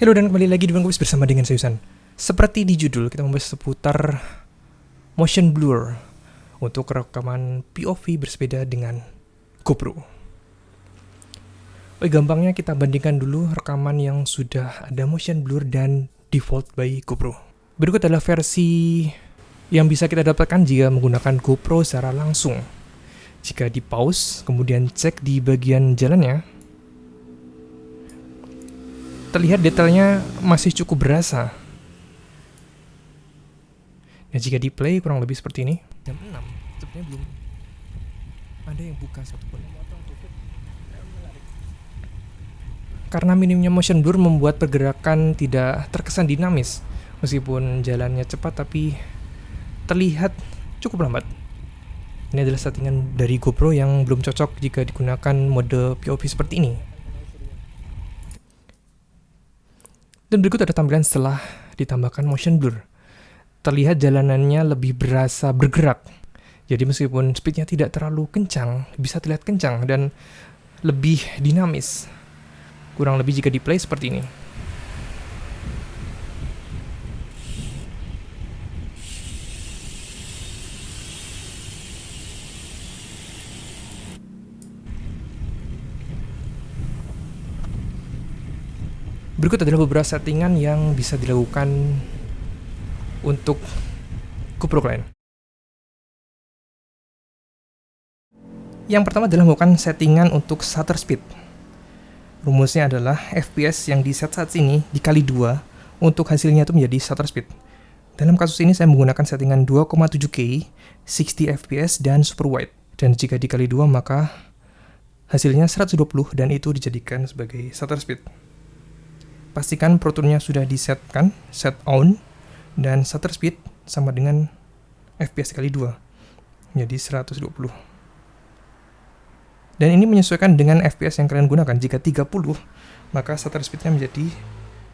Halo dan kembali lagi di Bang Kubis bersama dengan Sayusan. Seperti di judul, kita membahas seputar motion blur untuk rekaman POV bersepeda dengan GoPro. Gampangnya kita bandingkan dulu rekaman yang sudah ada motion blur dan default by GoPro. Berikut adalah versi yang bisa kita dapatkan jika menggunakan GoPro secara langsung. Jika di pause, kemudian cek di bagian jalannya, terlihat detailnya masih cukup berasa. Nah, jika di play kurang lebih seperti ini. Jam 6, sebenarnya belum ada yang buka satupun. Karena minimnya motion blur membuat pergerakan tidak terkesan dinamis. Meskipun jalannya cepat tapi terlihat cukup lambat. Ini adalah settingan dari GoPro yang belum cocok jika digunakan mode POV seperti ini. Dan berikut ada tampilan setelah ditambahkan motion blur. Terlihat jalanannya lebih berasa bergerak. Jadi meskipun speednya tidak terlalu kencang, bisa terlihat kencang dan lebih dinamis. Kurang lebih jika di play seperti ini. Berikut adalah beberapa settingan yang bisa dilakukan untuk GoPro Client. Yang pertama adalah melakukan settingan untuk shutter speed. Rumusnya adalah FPS yang di set saat ini dikali 2 untuk hasilnya itu menjadi shutter speed. Dalam kasus ini saya menggunakan settingan 2,7K, 60 FPS dan super wide. Dan jika dikali 2 maka hasilnya 120 dan itu dijadikan sebagai shutter speed. Pastikan Pro Tool-nya sudah disetkan, set on, dan shutter speed sama dengan FPS kali 2, jadi 120. Dan ini menyesuaikan dengan FPS yang kalian gunakan. Jika 30, maka shutter speed-nya menjadi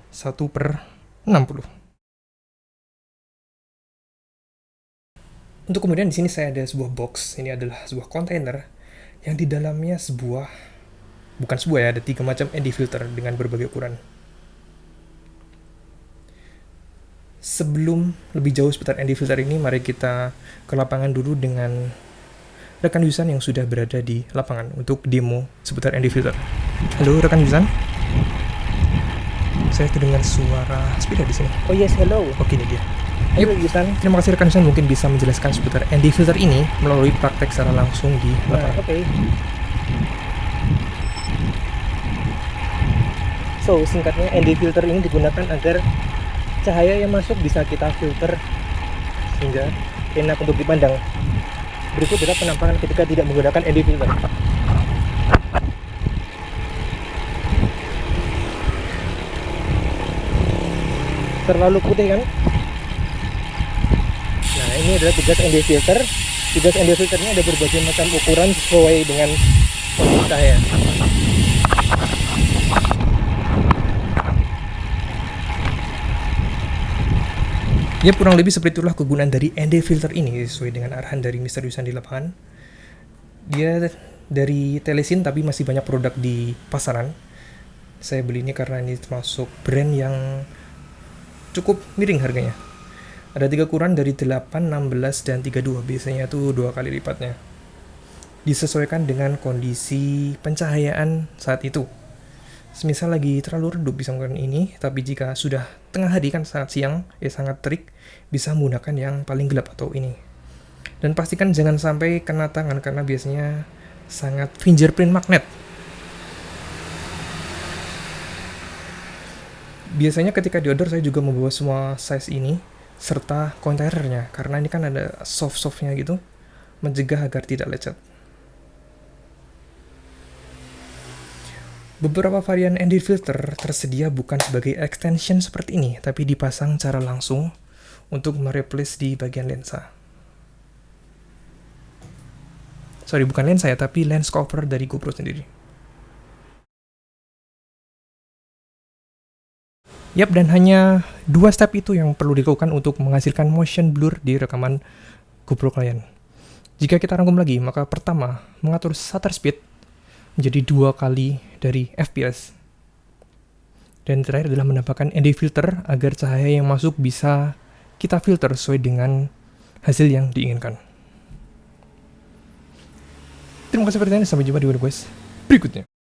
1/60. Untuk kemudian di sini saya ada sebuah box. Ini adalah sebuah kontainer yang di dalamnya ada 3 macam ND filter dengan berbagai ukuran. Sebelum lebih jauh seputar ND filter ini, mari kita ke lapangan dulu dengan rekan Yusan yang sudah berada di lapangan untuk demo seputar ND filter. Halo rekan Yusan. Saya kedengar suara sepeda di sini. Oh yes, hello. Oke, ini dia. Halo Yusan. Terima kasih rekan Yusan mungkin bisa menjelaskan seputar ND filter ini melalui praktek secara langsung di lapangan. Oke. So, singkatnya ND filter ini digunakan agar cahaya yang masuk bisa kita filter sehingga enak untuk dipandang. Berikut adalah penampakan ketika tidak menggunakan ND filter. Terlalu putih kan? Nah, ini adalah tugas ND filter. Tugas ND filternya ada berbagai macam ukuran sesuai dengan kondisi cahaya. Ya, kurang lebih seperti itulah kegunaan dari ND filter ini sesuai dengan arahan dari Mr. Yusan di lapangan. Dia dari Telesin tapi masih banyak produk di pasaran. Saya beli ini karena ini termasuk brand yang cukup miring harganya. Ada 3 ukuran dari 8, 16, dan 32. Biasanya itu 2 kali lipatnya. Disesuaikan dengan kondisi pencahayaan saat itu. Semisal lagi terlalu redup bisa menggunakan ini, tapi jika sudah tengah hari kan sangat siang, sangat terik, bisa menggunakan yang paling gelap atau ini. Dan pastikan jangan sampai kena tangan karena biasanya sangat fingerprint magnet. Biasanya ketika di order saya juga membawa semua size ini serta kontainernya karena ini kan ada soft-softnya gitu, mencegah agar tidak lecet. Beberapa varian ND filter tersedia bukan sebagai extension seperti ini, tapi dipasang secara langsung untuk mereplace di bagian lensa. Sorry, bukan lensa ya, tapi lens cover dari GoPro sendiri. Yap, dan hanya 2 step itu yang perlu dilakukan untuk menghasilkan motion blur di rekaman GoPro Client. Jika kita rangkum lagi, maka pertama, mengatur shutter speed menjadi 2 kali dari FPS. Dan terakhir adalah menambahkan ND filter agar cahaya yang masuk bisa kita filter sesuai dengan hasil yang diinginkan. Terima kasih perhatiannya, sampai jumpa di video guys berikutnya.